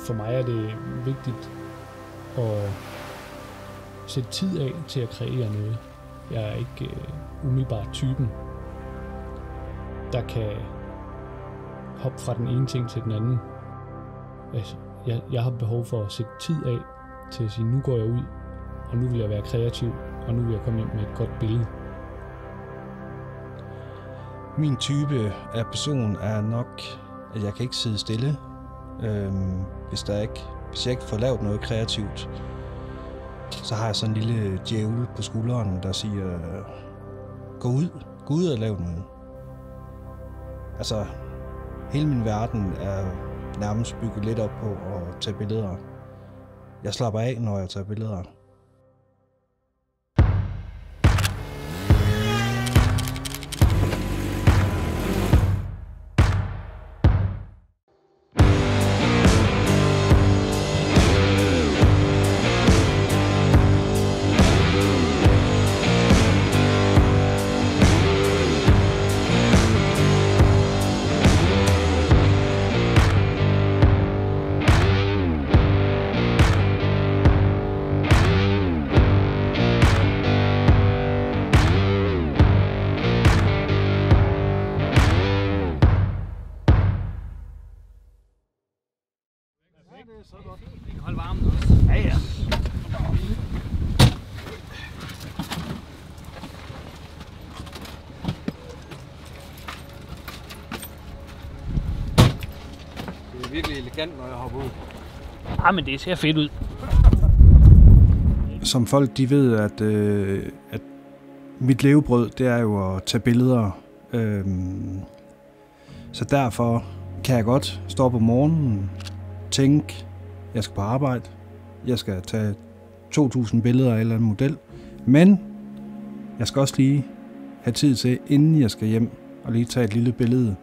For mig er det vigtigt at sætte tid af til at kreere noget. Jeg er ikke umiddelbart typen, der kan hoppe fra den ene ting til den anden. Altså, jeg har behov for at sætte tid af til at sige, nu går jeg ud, og nu vil jeg være kreativ, og nu vil jeg komme hjem med et godt billede. Min type af person er nok, at jeg kan ikke sidde stille, hvis jeg ikke får lavet noget kreativt. Så har jeg sådan en lille djævel på skulderen, der siger, gå ud og lav noget. Altså, hele min verden er nærmest bygget lidt op på at tage billeder. Jeg slapper af, når jeg tager billeder. Vi kan holde varmen også. Ja, ja. Det er virkelig elegant, når jeg hopper ud. Ah, men det ser fedt ud. Som folk de ved, at mit levebrød, det er jo at tage billeder. Så derfor kan jeg godt stå op om morgenen, tænke, jeg skal på arbejde, jeg skal tage 2.000 billeder af en eller anden model, men jeg skal også lige have tid til, inden jeg skal hjem, og lige tage et lille billede.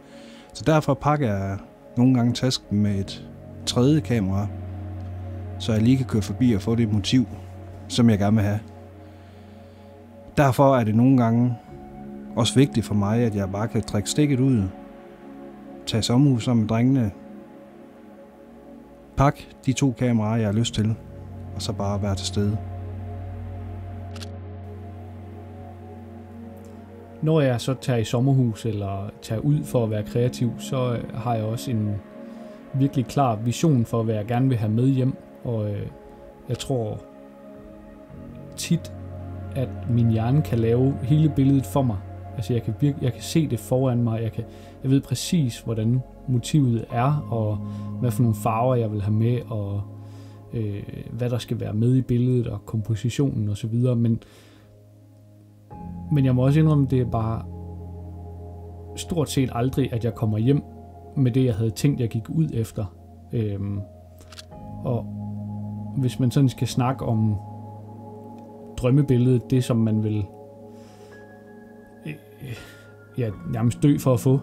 Så derfor pakker jeg nogle gange tasken med et tredje kamera, så jeg lige kan køre forbi og få det motiv, som jeg gerne vil have. Derfor er det nogle gange også vigtigt for mig, at jeg bare kan trække stikket ud, tage sommerhus sammen med drengene, pakke de 2 kameraer, jeg har lyst til, og så bare være til stede. Når jeg så tager i sommerhus eller tager ud for at være kreativ, så har jeg også en virkelig klar vision for, hvad jeg gerne vil have med hjem. Og jeg tror tit, at min hjerne kan lave hele billedet for mig. Altså jeg kan se det foran mig. Jeg ved præcis, hvordan motivet er, og hvad for nogle farver jeg vil have med, og hvad der skal være med i billedet, og kompositionen osv. Men jeg må også indrømme, det er bare stort set aldrig, at jeg kommer hjem med det, jeg havde tænkt, jeg gik ud efter. Og hvis man sådan skal snakke om drømmebilledet, det som man vil nærmest dø for at få,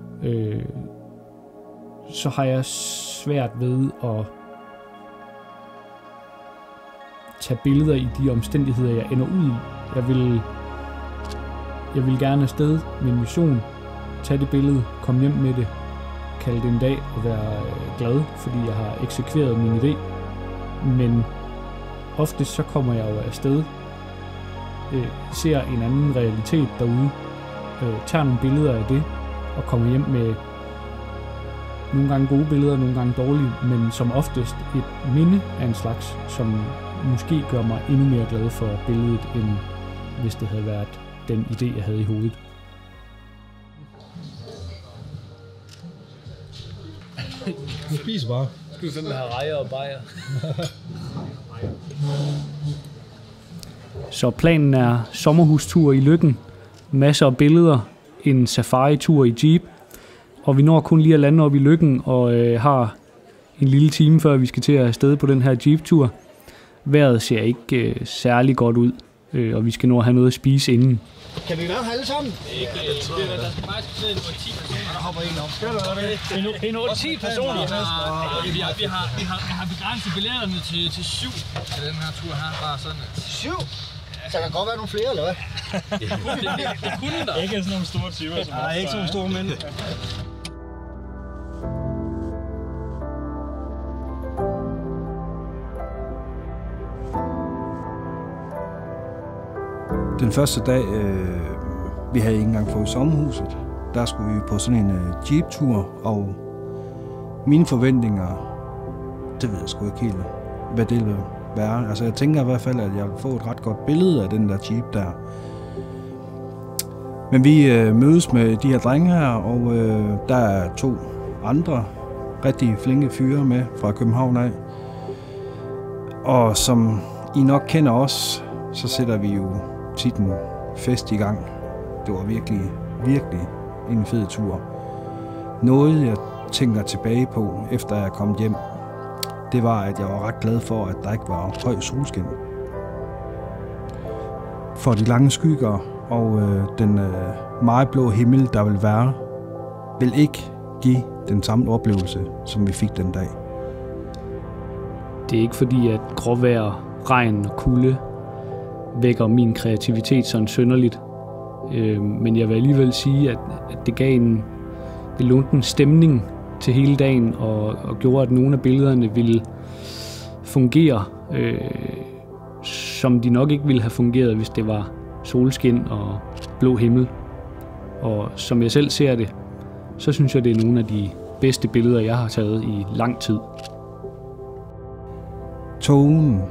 så har jeg svært ved at tage billeder i de omstændigheder, jeg ender ud i. Jeg vil gerne afsted med en mission, tage det billede, komme hjem med det, kalde det en dag og være glad, fordi jeg har eksekveret min idé. Men oftest så kommer jeg jo afsted, ser en anden realitet derude, tager nogle billeder af det og kommer hjem med nogle gange gode billeder, nogle gange dårlige, men som oftest et minde af en slags, som måske gør mig endnu mere glad for billedet, end hvis det havde været den idé, jeg havde i hovedet. Du spiser bare. Skal du fandme have rejer og bajer? Så planen er sommerhustur i Løkken, masser af billeder, en safari-tur i Jeep, og vi når kun lige at lande op i Løkken og har en lille time, før vi skal til at afsted på den her Jeep-tur. Vejret ser ikke særlig godt ud, og vi skal nå at have noget at spise inden. Kan vi være her alle sammen? Ikke, der skal faktisk sidde en 10 personer. Der hopper en op. Skal du det? Det er 10 personer. Vi har begrænset billetterne til 7 til den her tur her. Bare sådan at 7? Så der kan godt være nogle flere, eller hvad? det kunne der. Ikke sådan nogle store typer som Nej, ikke sådan nogle store mænd. Den første dag, vi havde ikke engang fået sommerhuset, der skulle vi på sådan en jeep-tur, og mine forventninger, det ved jeg sgu ikke helt, hvad det vil være. Altså jeg tænker i hvert fald, at jeg vil få et ret godt billede af den der jeep der. Men vi mødes med de her drenge her, og der er 2 andre rigtig flinke fyre med fra København af. Og som I nok kender os, så sætter vi jo tit en fest i gang. Det var virkelig, virkelig en fed tur. Noget jeg tænker tilbage på, efter jeg kom hjem, det var, at jeg var ret glad for, at der ikke var høj solskin. For de lange skygger og den meget blå himmel, der vil være, vil ikke give den samme oplevelse, som vi fik den dag. Det er ikke fordi, at gråvejr, regn og kulde vækker min kreativitet sådan synderligt. Men jeg vil alligevel sige, at det gav det lånte en stemning til hele dagen, og gjorde, at nogle af billederne ville fungere, som de nok ikke ville have fungeret, hvis det var solskin og blå himmel. Og som jeg selv ser det, så synes jeg, det er nogle af de bedste billeder, jeg har taget i lang tid. Togen,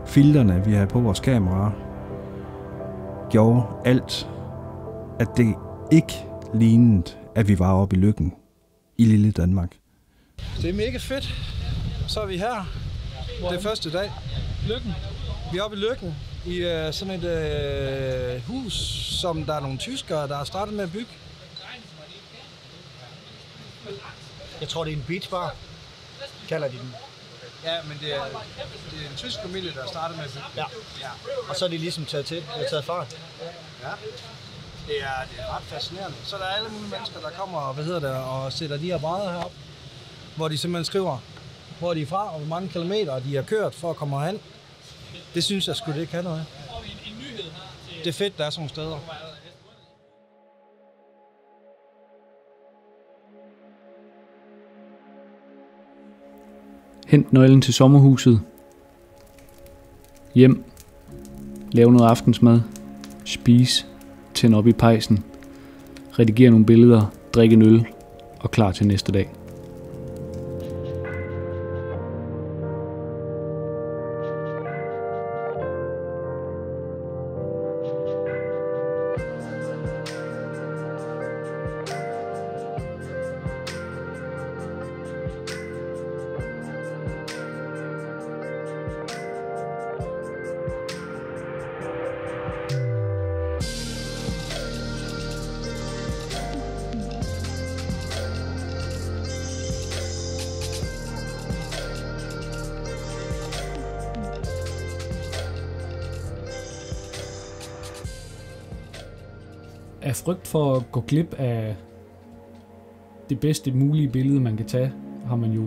filterne, vi havde på vores kamera, gjorde alt, at det ikke lignede, at vi var oppe i Løkken i lille Danmark. Det er mega fedt. Så er vi her. Det er første dag. Løkken. Vi er oppe i Løkken i sådan et hus, som der er nogle tyskere, der har startet med at bygge. Jeg tror, det er en beachbar, kalder de den. Ja, men det er en tysk familie, der har startet med at bygge. Ja. Og så er de ligesom taget til. De har taget fart. Ja. Det er ret fascinerende. Så der er alle mulige mennesker, der kommer og sætter de her brædder herop, hvor de simpelthen skriver, hvor de er fra, og hvor mange kilometer de har kørt for at komme herhen. Det synes jeg sgu det kan noget. Det er fedt, der er sådan nogle steder. Hent nøglen til sommerhuset. Hjem. Lave noget aftensmad. Spise. Tænd op i pejsen. Redigere nogle billeder. Drikke en øl. Og klar til næste dag. Af frygt for at gå glip af det bedste mulige billede, man kan tage, har man jo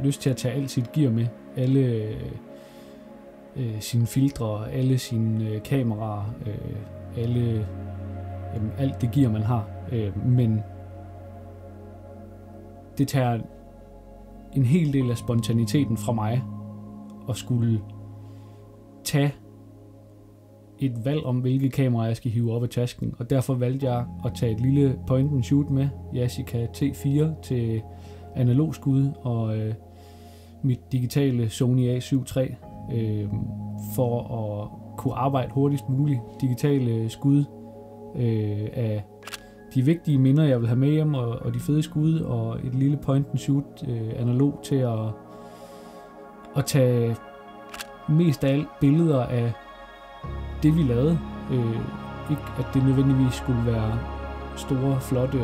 lyst til at tage alt sit gear med. Alle sine filtre, alle sine kameraer, alt det gear, man har. Men det tager en hel del af spontaniteten fra mig at skulle tage et valg om, hvilke kamera jeg skal hive op af tasken, og derfor valgte jeg at tage et lille point and shoot med, Yashica T4 til analog skud, og mit digitale Sony A7 III for at kunne arbejde hurtigst muligt. Digitale skud af de vigtige minder, jeg vil have med hjem, og de fede skud, og et lille point and shoot analog til at tage mest af alt billeder af det vi lavede. Ikke at det nødvendigvis skulle være store, flotte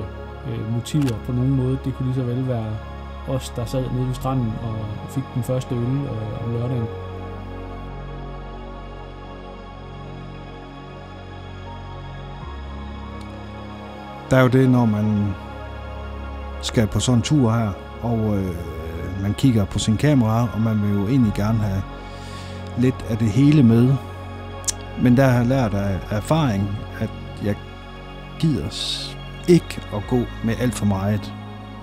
motiver på nogen måde. Det kunne lige så vel være os, der sad nede ved stranden og fik den første øl om lørdagen. Der er jo det, når man skal på sådan en tur her, og man kigger på sin kamera, og man vil jo egentlig gerne have lidt af det hele med. Men der har jeg lært af erfaring, at jeg gider ikke at gå med alt for meget.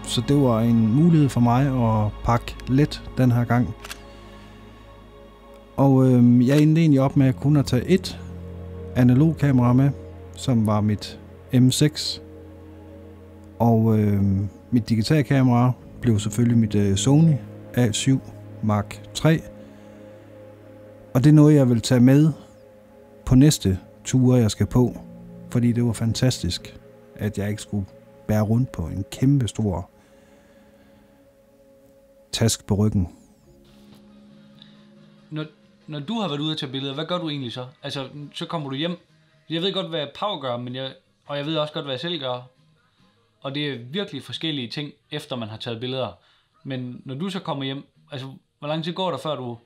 Så det var en mulighed for mig at pakke let den her gang. Og jeg endte egentlig op med kun at tage et analog kamera med, som var mit M6. Og mit digitalkamera blev selvfølgelig mit Sony A7 Mark III. Og det er noget, jeg vil tage med på næste ture, jeg skal på. Fordi det var fantastisk, at jeg ikke skulle bære rundt på en kæmpe stor task på ryggen. Når du har været ude at tage billeder, hvad gør du egentlig så? Altså, så kommer du hjem. Jeg ved godt, hvad Pau gør, og jeg ved også godt, hvad jeg selv gør. Og det er virkelig forskellige ting, efter man har taget billeder. Men når du så kommer hjem, altså, hvor lang tid går der, før du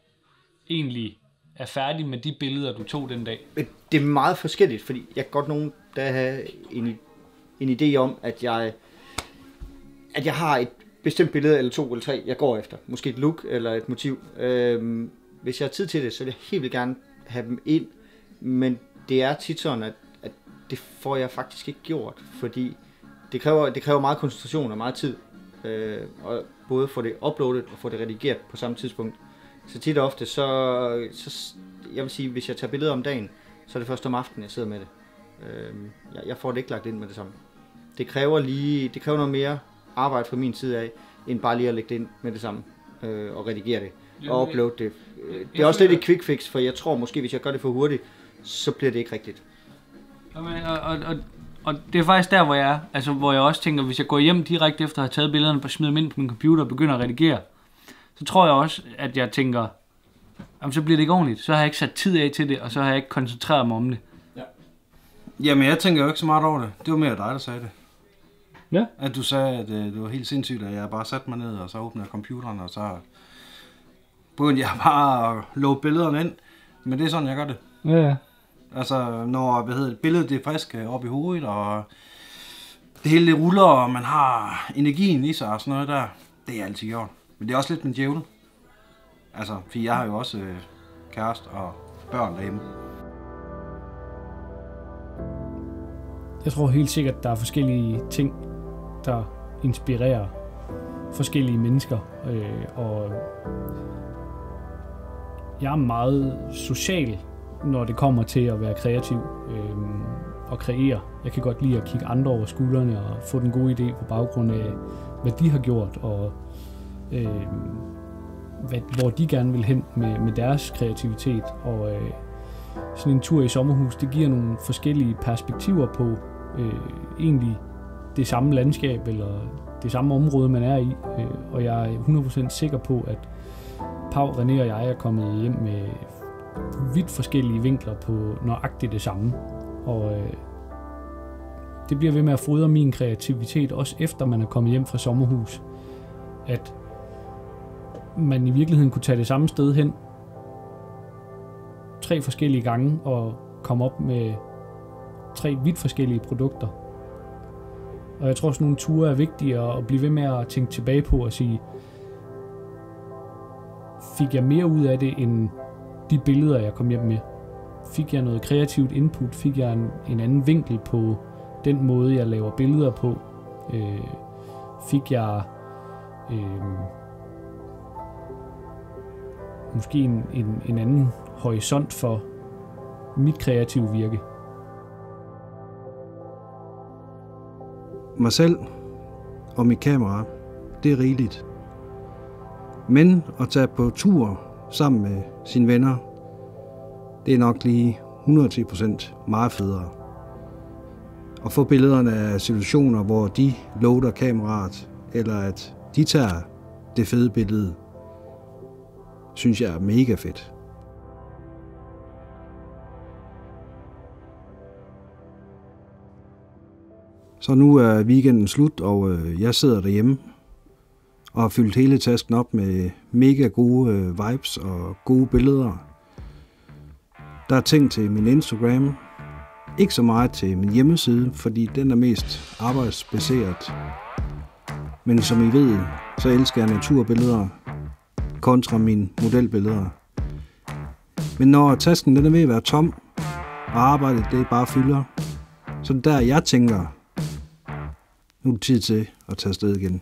egentlig er færdig med de billeder, du tog den dag? Det er meget forskelligt, fordi jeg kan godt nogen, der har en idé om, at jeg har et bestemt billede, eller 2 eller 3, jeg går efter. Måske et look eller et motiv. Hvis jeg har tid til det, så vil jeg helt vildt gerne have dem ind. Men det er tit sådan, at det får jeg faktisk ikke gjort, fordi det kræver meget koncentration og meget tid. Og både få det uploadet og få det redigeret på samme tidspunkt. Så tit og ofte, så jeg vil sige, hvis jeg tager billeder om dagen, så er det først om aftenen, jeg sidder med det. Jeg får det ikke lagt ind med det samme. Det kræver noget mere arbejde fra min side af, end bare lige at lægge det ind med det samme og redigere det og uploade det. Det er også lidt et quick fix, for jeg tror måske, hvis jeg gør det for hurtigt, så bliver det ikke rigtigt. Og det er faktisk der, hvor jeg er. Altså, hvor jeg også tænker, hvis jeg går hjem direkte efter at have taget billederne, smider dem ind på min computer og begynder at redigere, så tror jeg også, at jeg tænker, jamen, så bliver det ikke ordentligt. Så har jeg ikke sat tid af til det, og så har jeg ikke koncentreret mig om det. Ja. Jamen, jeg tænker jo ikke så meget over det. Det var mere dig, der sagde det. Ja. At du sagde, at det var helt sindssygt, at jeg bare satte mig ned, og så åbnede computeren, og så begyndte jeg bare at låge billederne ind. Men det er sådan, jeg gør det. Ja. Altså, når billedet det er frisk op i hovedet, og det hele det ruller, og man har energien i sig og sådan noget der, det er altid gjort. Men det er også lidt med djævlen. Altså, for jeg har jo også kæreste og børn derhjemme. Jeg tror helt sikkert, der er forskellige ting, der inspirerer forskellige mennesker. Og jeg er meget social, når det kommer til at være kreativ og kreere. Jeg kan godt lide at kigge andre over skuldrene og få den gode idé på baggrund af, hvad de har gjort, og hvor de gerne vil hen med deres kreativitet. Og sådan en tur i sommerhus, det giver nogle forskellige perspektiver på egentlig det samme landskab eller det samme område, man er i. Og jeg er 100% sikker på, at Pau, René og jeg er kommet hjem med vidt forskellige vinkler på nøjagtigt det samme. Og det bliver ved med at fodre min kreativitet, også efter man er kommet hjem fra sommerhus. At man i virkeligheden kunne tage det samme sted hen 3 forskellige gange og komme op med 3 vidt forskellige produkter. Og jeg tror, sådan nogle ture er vigtige at blive ved med at tænke tilbage på og sige, fik jeg mere ud af det end de billeder, jeg kom hjem med? Fik jeg noget kreativt input? Fik jeg en anden vinkel på den måde, jeg laver billeder på? Fik jeg måske en anden horisont for mit kreative virke? Mig selv og mit kamera, det er rigeligt. Men at tage på tur sammen med sine venner, det er nok lige 110% meget federe. At få billederne af situationer, hvor de loader kameraet, eller at de tager det fede billede, synes jeg er mega fedt. Så nu er weekenden slut, og jeg sidder derhjemme og har fyldt hele tasken op med mega gode vibes og gode billeder. Der er ting til min Instagram, ikke så meget til min hjemmeside, fordi den er mest arbejdsbaseret. Men som I ved, så elsker jeg naturbilleder kontra mine modelbilleder. Men når tasken den er ved at være tom, og arbejdet det bare fylder, så der jeg tænker, nu er det tid til at tage afsted igen.